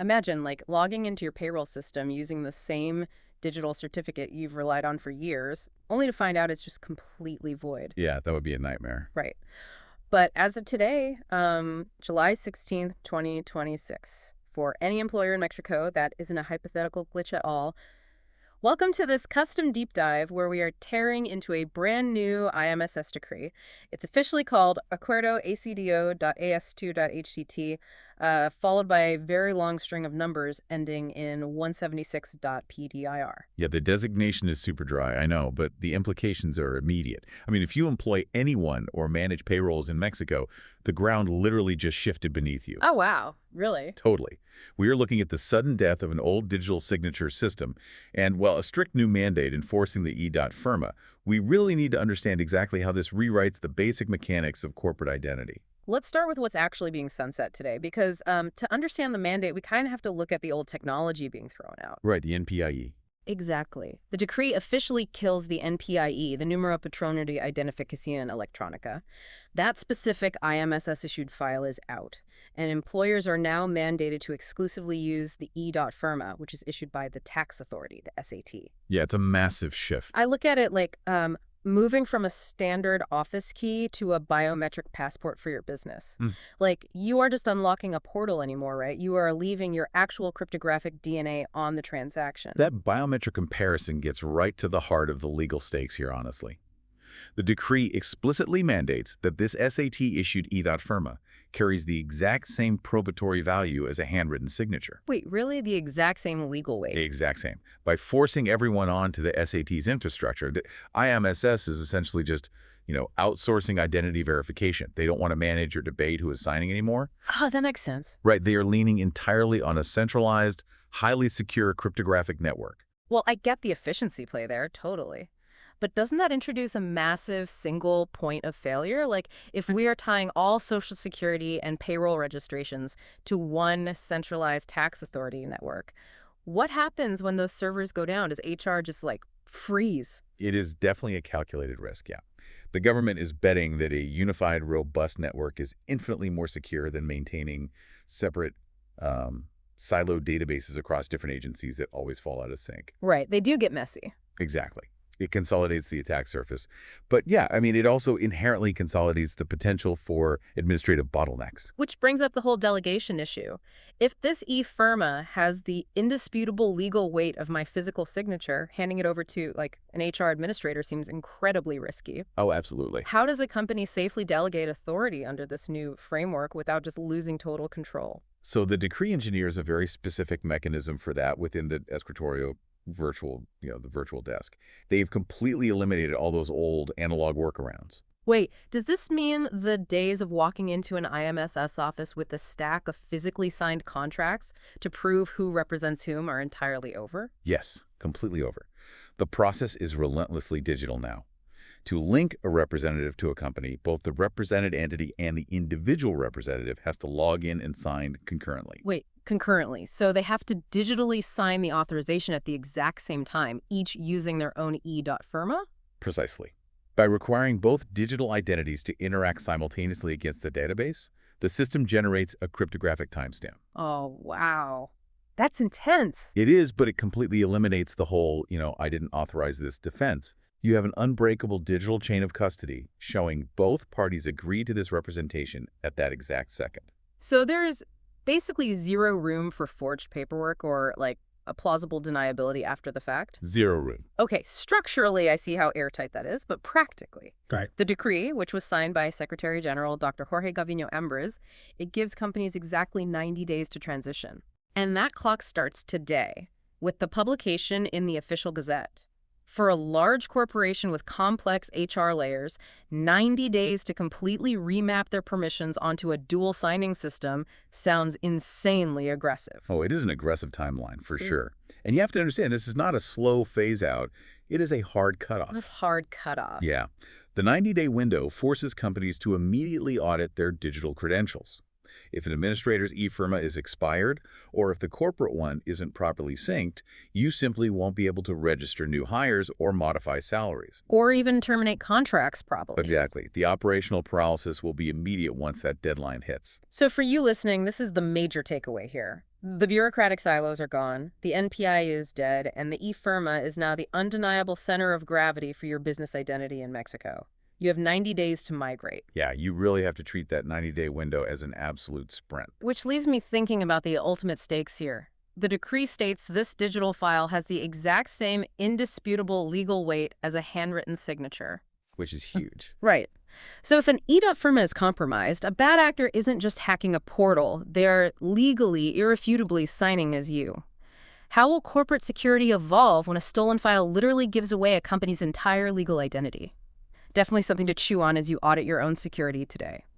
Imagine, like, logging into your payroll system using the same digital certificate you've relied on for years, only to find out it's just completely void. Yeah, that would be a nightmare. Right. But as of today, July 16th, 2026, for any employer in Mexico that isn't a hypothetical glitch at all, welcome to this custom deep dive where we are tearing into a brand new IMSS decree. It's officially called Acuerdo ACDO.AS2.HCT, followed by a very long string of numbers ending in 176.PDIR. Yeah, the designation is super dry, I know, but the implications are immediate. I mean, if you employ anyone or manage payrolls in Mexico, the ground literally just shifted beneath you. Oh, wow. Really? Totally. We are looking at the sudden death of an old digital signature system, and, well, a strict new mandate enforcing the e.firma. We really need to understand exactly how this rewrites the basic mechanics of corporate identity. Let's start with what's actually being sunset today, because to understand the mandate, we kind of have to look at the old technology being thrown out. Right, the NPIE. Exactly. The decree officially kills the NPIE, the Numero Patrono de Identificación Electrónica. That specific IMSS-issued file is out, and employers are now mandated to exclusively use the e.firma, which is issued by the tax authority, the SAT. Yeah, it's a massive shift. I look at it like moving from a standard office key to a biometric passport for your business. Like, you are just unlocking a portal anymore, right? You are leaving your actual cryptographic DNA on the transaction. That biometric comparison gets right to the heart of the legal stakes here, honestly. The decree explicitly mandates that this SAT-issued e.firma carries the exact same probatory value as a handwritten signature. Wait, really? The exact same legal weight? The exact same. By forcing everyone onto the SAT's infrastructure, the IMSS is essentially just, outsourcing identity verification. They don't want to manage or debate who is signing anymore. Oh, that makes sense. Right, they are leaning entirely on a centralized, highly secure cryptographic network. Well, I get the efficiency play there, totally. But doesn't that introduce a massive single point of failure? Like, if we are tying all Social Security and payroll registrations to one centralized tax authority network, what happens when those servers go down? Does HR just, like, freeze? It is definitely a calculated risk, yeah. The government is betting that a unified, robust network is infinitely more secure than maintaining separate, siloed databases across different agencies that always fall out of sync. Right. They do get messy. Exactly. It consolidates the attack surface. But yeah, I mean, it also inherently consolidates the potential for administrative bottlenecks. Which brings up the whole delegation issue. If this e.firma has the indisputable legal weight of my physical signature, handing it over to, like, an HR administrator seems incredibly risky. Oh, absolutely. How does a company safely delegate authority under this new framework without just losing total control? So the decree engineers a very specific mechanism for that within the escritorio the virtual desk. They've completely eliminated all those old analog workarounds. Wait, does this mean the days of walking into an IMSS office with a stack of physically signed contracts to prove who represents whom are entirely over? Yes, completely over. The process is relentlessly digital now. To link a representative to a company, both the represented entity and the individual representative has to log in and sign concurrently. Wait, concurrently. So they have to digitally sign the authorization at the exact same time, each using their own e.firma? Precisely. By requiring both digital identities to interact simultaneously against the database, the system generates a cryptographic timestamp. Oh, wow. That's intense. It is, but it completely eliminates the whole, I didn't authorize this defense. You have an unbreakable digital chain of custody showing both parties agree to this representation at that exact second. So there's basically zero room for forged paperwork or, like, a plausible deniability after the fact? Zero room. Okay, structurally, I see how airtight that is, but practically. Right. The decree, which was signed by Secretary General Dr. Jorge Gavino Ambres, it gives companies exactly 90 days to transition. And that clock starts today, with the publication in the official Gazette. For a large corporation with complex HR layers, 90 days to completely remap their permissions onto a dual signing system sounds insanely aggressive. Oh, it is an aggressive timeline, for sure. And you have to understand, this is not a slow phase-out. It is a hard cutoff. A hard cutoff. Yeah. The 90-day window forces companies to immediately audit their digital credentials. If an administrator's e.firma is expired, or if the corporate one isn't properly synced, you simply won't be able to register new hires or modify salaries. Or even terminate contracts, probably. Exactly. The operational paralysis will be immediate once that deadline hits. So for you listening, this is the major takeaway here. The bureaucratic silos are gone, the NPI is dead, and the e.firma is now the undeniable center of gravity for your business identity in Mexico. You have 90 days to migrate. Yeah, you really have to treat that 90-day window as an absolute sprint. Which leaves me thinking about the ultimate stakes here. The decree states this digital file has the exact same indisputable legal weight as a handwritten signature. Which is huge. Right. So if an e.firma is compromised, a bad actor isn't just hacking a portal. They're legally, irrefutably signing as you. How will corporate security evolve when a stolen file literally gives away a company's entire legal identity? Definitely something to chew on as you audit your own security today.